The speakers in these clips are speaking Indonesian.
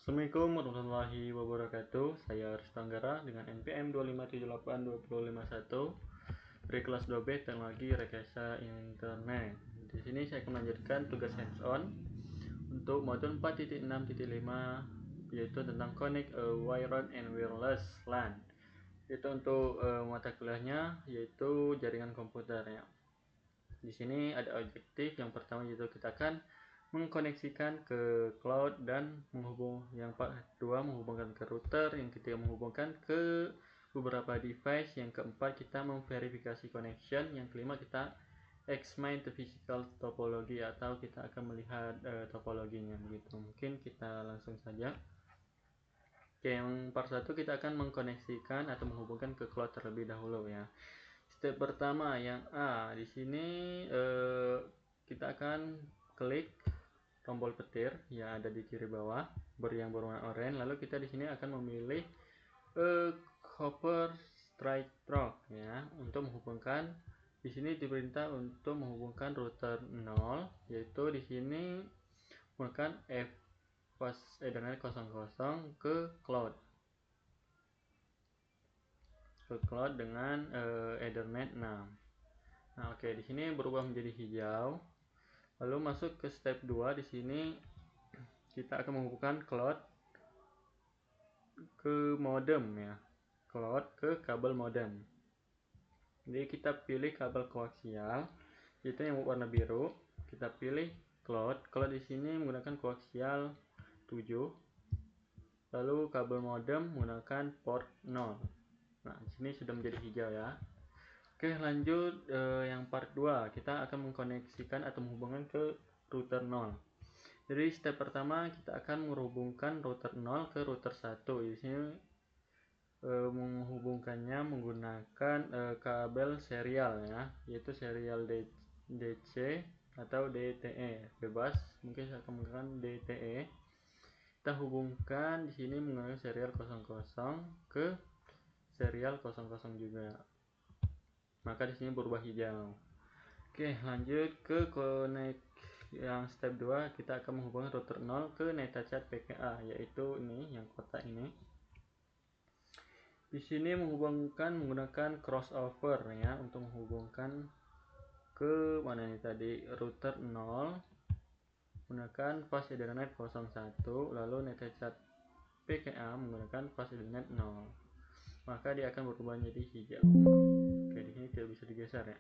Assalamualaikum warahmatullahi wabarakatuh. Saya Arista Anggara dengan NPM 2578251 dari kelas 2B Teknologi Rekayasa Internet. Di sini saya akan melanjutkan tugas hands-on untuk modul 4.6.5 yaitu tentang Connect a Wired and Wireless LAN. Itu untuk mata kuliahnya yaitu jaringan komputer ya. Di sini ada objektif yang pertama yaitu kita akan mengkoneksikan ke cloud dan yang kedua menghubungkan ke router, yang ketiga menghubungkan ke beberapa device, yang keempat kita memverifikasi connection, yang kelima kita examine the physical topology atau kita akan melihat topologinya begitu. Mungkin kita langsung saja. Oke, yang part 1 kita akan mengkoneksikan atau menghubungkan ke cloud terlebih dahulu ya. Step pertama yang A, di sini kita akan klik tombol petir yang ada di kiri bawah yang berwarna oranye, lalu kita di sini akan memilih copper straight through ya untuk menghubungkan. Di sini diperintah untuk menghubungkan router 0, yaitu di sini menggunakan fast Ethernet 00 ke cloud dengan Ethernet 6. Nah, oke, di sini berubah menjadi hijau. Lalu masuk ke step 2, di sini kita akan menghubungkan cloud ke modem ya. Cloud ke kabel modem. Jadi kita pilih kabel koaksial, itu yang warna biru. Kita pilih cloud. Kalau di sini menggunakan koaksial 7. Lalu kabel modem menggunakan port 0. Nah, di sini sudah menjadi hijau ya. Oke, lanjut yang part 2. Kita akan mengkoneksikan atau menghubungkan ke router 0. Jadi step pertama kita akan menghubungkan router 0 ke router 1. Di sini menghubungkannya menggunakan kabel serial ya, yaitu serial DC atau DTE, bebas mungkin saya akan menggunakan DTE. Kita hubungkan di sini menggunakan serial 00 ke serial 00 juga, maka di sini berubah hijau. Oke, lanjut ke connect yang step 2, kita akan menghubungkan router 0 ke NetaChat PKA, yaitu ini yang kotak ini. Di sini menghubungkan menggunakan crossover ya, untuk menghubungkan ke mana ini tadi, router 0 menggunakan fast Ethernet 01, lalu NetaChat PKA menggunakan fast Ethernet 0. Maka dia akan berubah menjadi hijau. Oke, di sini tidak bisa digeser ya.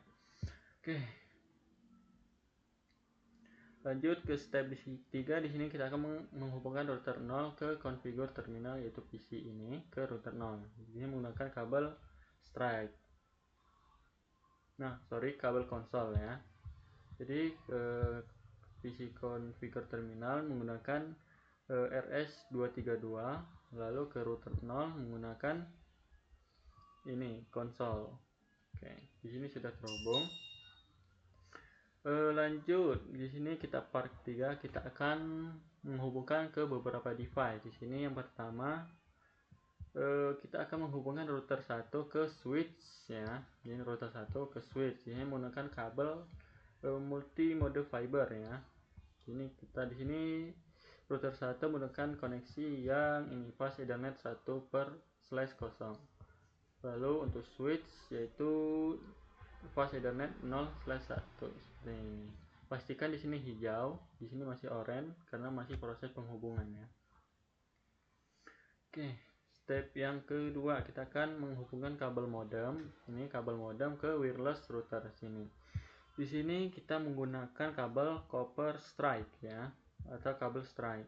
Oke. Lanjut ke step 3, di sini kita akan menghubungkan router 0 ke configure terminal, yaitu PC ini ke router 0. Ini menggunakan kabel strike. Kabel konsol ya. Jadi PC configure terminal menggunakan RS232, lalu ke router 0 menggunakan ini konsol. Oke, di sini sudah terhubung. Lanjut, di sini kita part 3, kita akan menghubungkan ke beberapa device. Di sini yang pertama kita akan menghubungkan router 1 ke switch ya. Ini router 1 ke switch. Ini menggunakan kabel multi mode fiber ya. Ini kita di sini router 1 menggunakan koneksi yang ini fast Ethernet 1/0. Lalu untuk switch yaitu fast Ethernet 0/1 seperti ini. Pastikan di sini hijau, di sini masih oranye karena masih proses penghubungannya. Oke, step yang kedua kita akan menghubungkan kabel modem. Ini kabel modem ke wireless router sini. Di sini kita menggunakan kabel copper strike ya, atau kabel strike.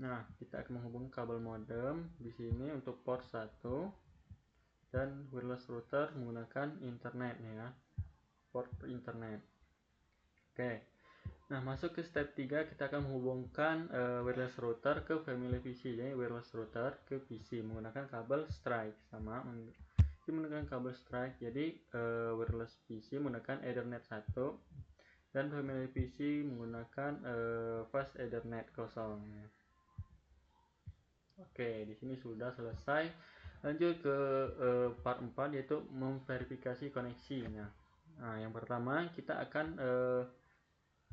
Nah, kita akan menghubungkan kabel modem di sini untuk port 1 dan wireless router menggunakan internet ya, port internet. Oke. Nah, masuk ke step 3, kita akan menghubungkan wireless router ke family PC. Jadi wireless router ke PC menggunakan kabel strike sama menggunakan kabel strike. Jadi wireless PC menggunakan Ethernet 1 dan family PC menggunakan fast Ethernet 0. Oke, di sini sudah selesai. Lanjut ke part 4, yaitu memverifikasi koneksinya. Nah, yang pertama kita akan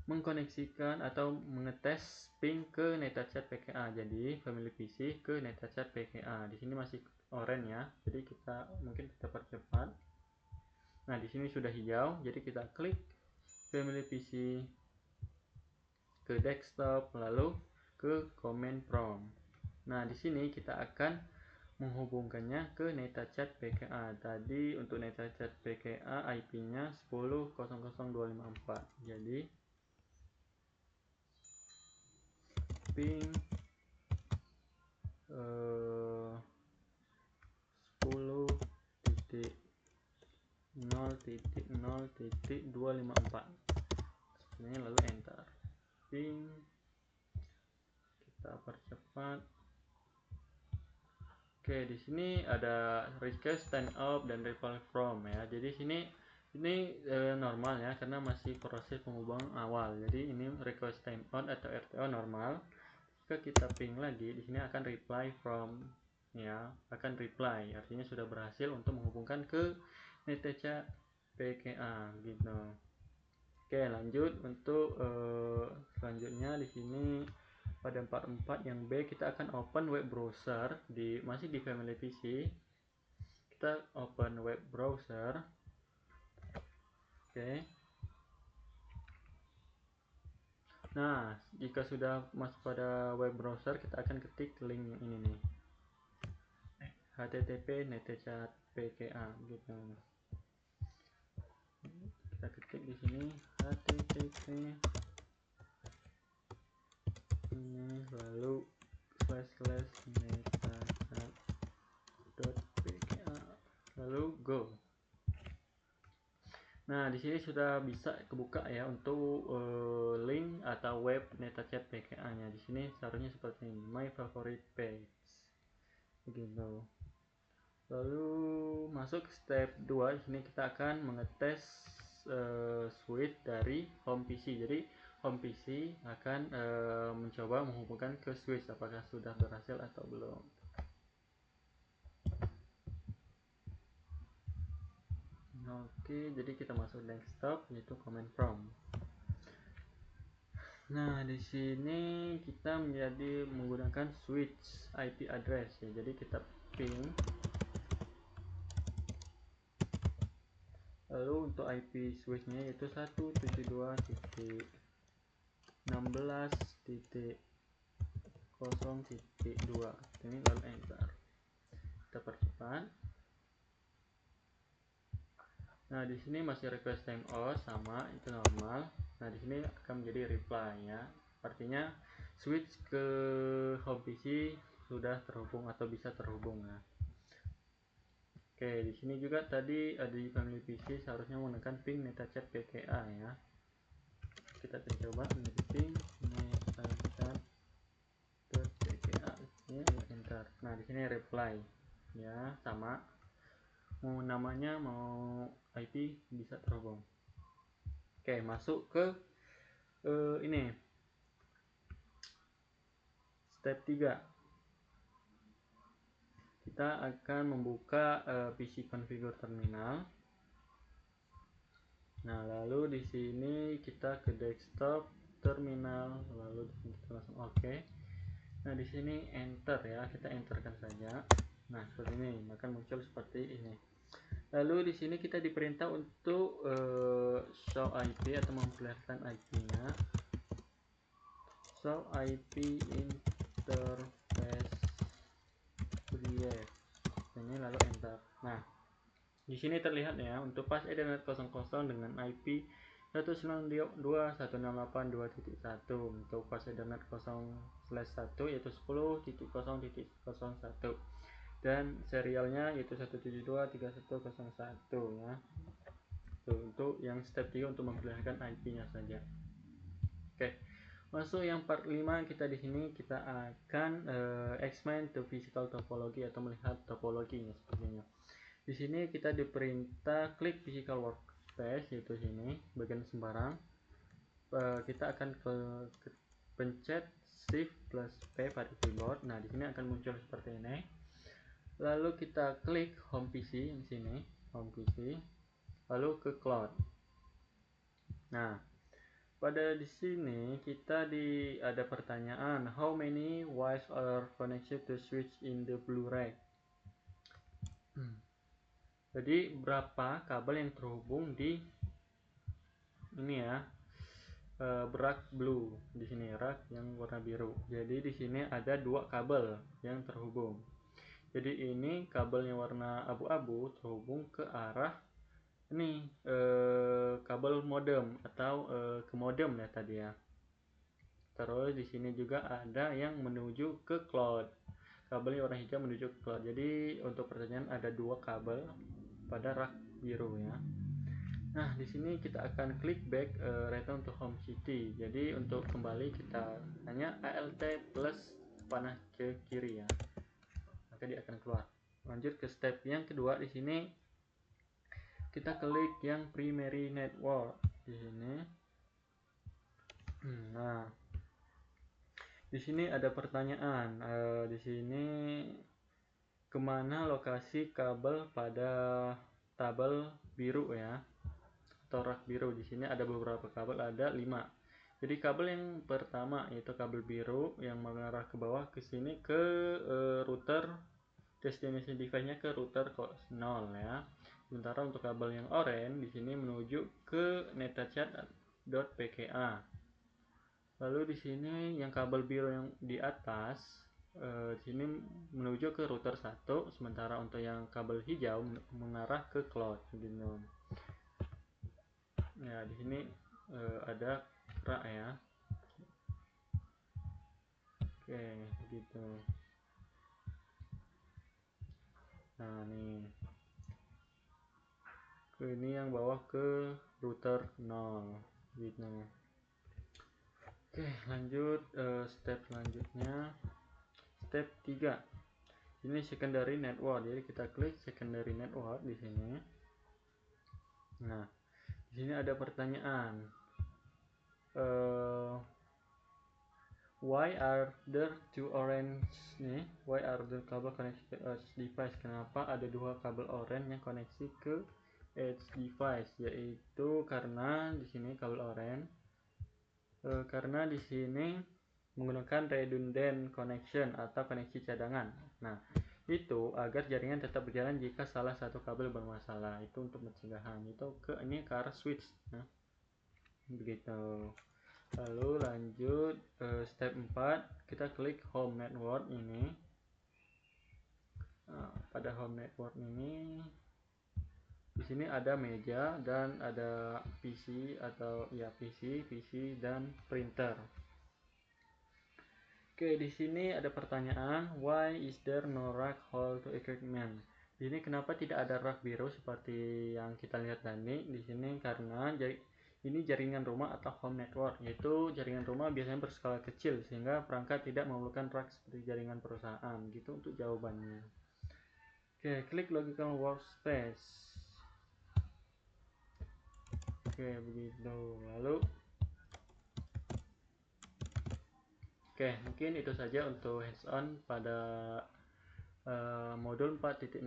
mengkoneksikan atau mengetes ping ke netachat PKA. Jadi family PC ke netachat PKA. Di sini masih oranye ya. Jadi kita percepat. Nah, di sini sudah hijau. Jadi kita klik family PC ke desktop lalu ke command prompt. Nah, di sini kita akan menghubungkannya ke netachat PKA. Tadi untuk netachat PKA IP-nya 10.0.254. Jadi ping 10.0.0.254 sebenarnya, lalu enter. Ping kita percepat. Oke, di sini ada request time up dan reply from ya. Jadi ini normal ya, karena masih proses penghubungan awal. Jadi ini request time out atau RTO normal. Jika kita ping lagi, di sini akan reply from ya, akan reply, artinya sudah berhasil untuk menghubungkan ke netachat PKA gitu. Oke, lanjut untuk selanjutnya di sini pada 44 yang B kita akan open web browser masih di family PC. Kita open web browser. Oke. Nah, jika sudah masuk pada web browser, kita akan ketik link yang ini nih. http netachat PKA gitu. Kita ketik di sini http ini lalu //netachat.pka lalu go. Nah, di sini sudah bisa kebuka ya untuk link atau web netachat PKA-nya. Di sini seharusnya seperti ini, my favorite page. Begitu. Lalu masuk ke step 2. Di sini kita akan mengetes switch dari home PC. Jadi home PC akan mencoba menghubungkan ke switch apakah sudah berhasil atau belum. Oke, jadi kita masuk desktop yaitu command prompt. Nah, di sini kita menggunakan switch IP address ya. Jadi kita ping. Lalu untuk IP switchnya yaitu 172.16.0.2. Ini lalu enter. Kita percepat. Nah, di sini masih request timeout sama, itu normal. Nah, di sini akan menjadi reply ya. Artinya switch ke home PC sudah terhubung atau bisa terhubung ya. Oke, di sini juga tadi di family PC seharusnya menggunakan ping netachat PKA ya. Kita coba menjadi ping netachat.pka ya, enter. Nah, di sini reply ya, sama. Mau namanya mau IP bisa terhubung. Oke, masuk ke ini step 3. Kita akan membuka PC configure terminal. Nah, lalu di sini kita ke desktop terminal, lalu kita langsung oke. Nah, di sini enter ya, kita enterkan saja. Nah, seperti ini akan muncul seperti ini. Lalu di sini kita diperintah untuk show IP atau memperlihatkan IP-nya. Show IP interface create. Ini lalu enter. Nah, di sini terlihat ya untuk pas Ethernet 00 dengan IP 192.168.2.1 untuk pas Ethernet 0/1 yaitu 10.0.0.1 dan serialnya yaitu 172.3101 ya. Untuk yang step 3 untuk memperlihatkan IP-nya saja. Oke. Masuk yang part 5, kita di sini kita akan expand to physical topology atau melihat topologinya sepertinya. Di sini kita diperintah klik physical workspace yaitu sini bagian sembarang. Kita akan pencet Shift plus P pada keyboard. Nah, di sini akan muncul seperti ini. Lalu kita klik Home PC di sini, Home PC. Lalu ke Cloud. Nah, pada di sini kita ada pertanyaan, how many wires are connected to switch in the blue rack? Jadi berapa kabel yang terhubung di ini ya, rak blue, di sini rak yang warna biru. Jadi di sini ada 2 kabel yang terhubung. Jadi ini kabelnya warna abu-abu terhubung ke arah ini kabel modem atau ke modem ya tadi ya. Terus di sini juga ada yang menuju ke cloud. Kabelnya warna hijau menuju ke cloud. Jadi untuk pertanyaan ada 2 kabel pada rak biru ya. Nah, di sini kita akan klik back return to home city. Jadi untuk kembali kita hanya ALT plus panah ke kiri ya. Maka dia akan keluar. Lanjut ke step yang kedua, di sini kita klik yang primary network di sini. Nah, di sini ada pertanyaan. Di sini kemana lokasi kabel pada tabel biru ya, atau rak biru? Di sini ada beberapa kabel, ada 5. Jadi kabel yang pertama yaitu kabel biru yang mengarah ke bawah ke sini ke router destination device-nya, ke router 0 ya. Sementara untuk kabel yang oranye di sini menuju ke netachat.pka. Lalu di sini yang kabel biru yang di atas di sini menuju ke router 1, sementara untuk yang kabel hijau mengarah ke cloud gitu. Ya, di sini ada rak ya. Oke, gitu. Nah, nih. Ini yang bawah ke router 0 gitu. Oke, lanjut step selanjutnya. Step 3. Ini secondary network. Jadi kita klik secondary network di sini. Nah, di sini ada pertanyaan. Why are there 2 orange nih? Why are the cable connected to edge device? Kenapa ada 2 kabel orange yang koneksi ke edge device? Yaitu karena di sini kabel orange karena di sini menggunakan redundant connection atau koneksi cadangan. Nah, itu agar jaringan tetap berjalan jika salah satu kabel bermasalah. Itu untuk pencegahan. Itu ini ke arah switch. Nah, begitu. Lalu lanjut step 4, kita klik home network ini. Nah, pada home network ini di sini ada meja dan ada PC atau ya PC dan printer. Oke, di sini ada pertanyaan, why is there no rack hole to equipment? Di sini kenapa tidak ada rak biru seperti yang kita lihat tadi? Di sini karena ini jaringan rumah atau home network, yaitu jaringan rumah biasanya berskala kecil sehingga perangkat tidak memerlukan rak seperti jaringan perusahaan. Gitu untuk jawabannya. Oke, klik logical workspace. Oke, begitu. Lalu mungkin itu saja untuk hands-on pada modul 4.6.5.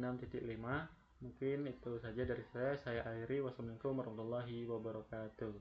Mungkin itu saja dari saya akhiri. Wassalamualaikum warahmatullahi wabarakatuh.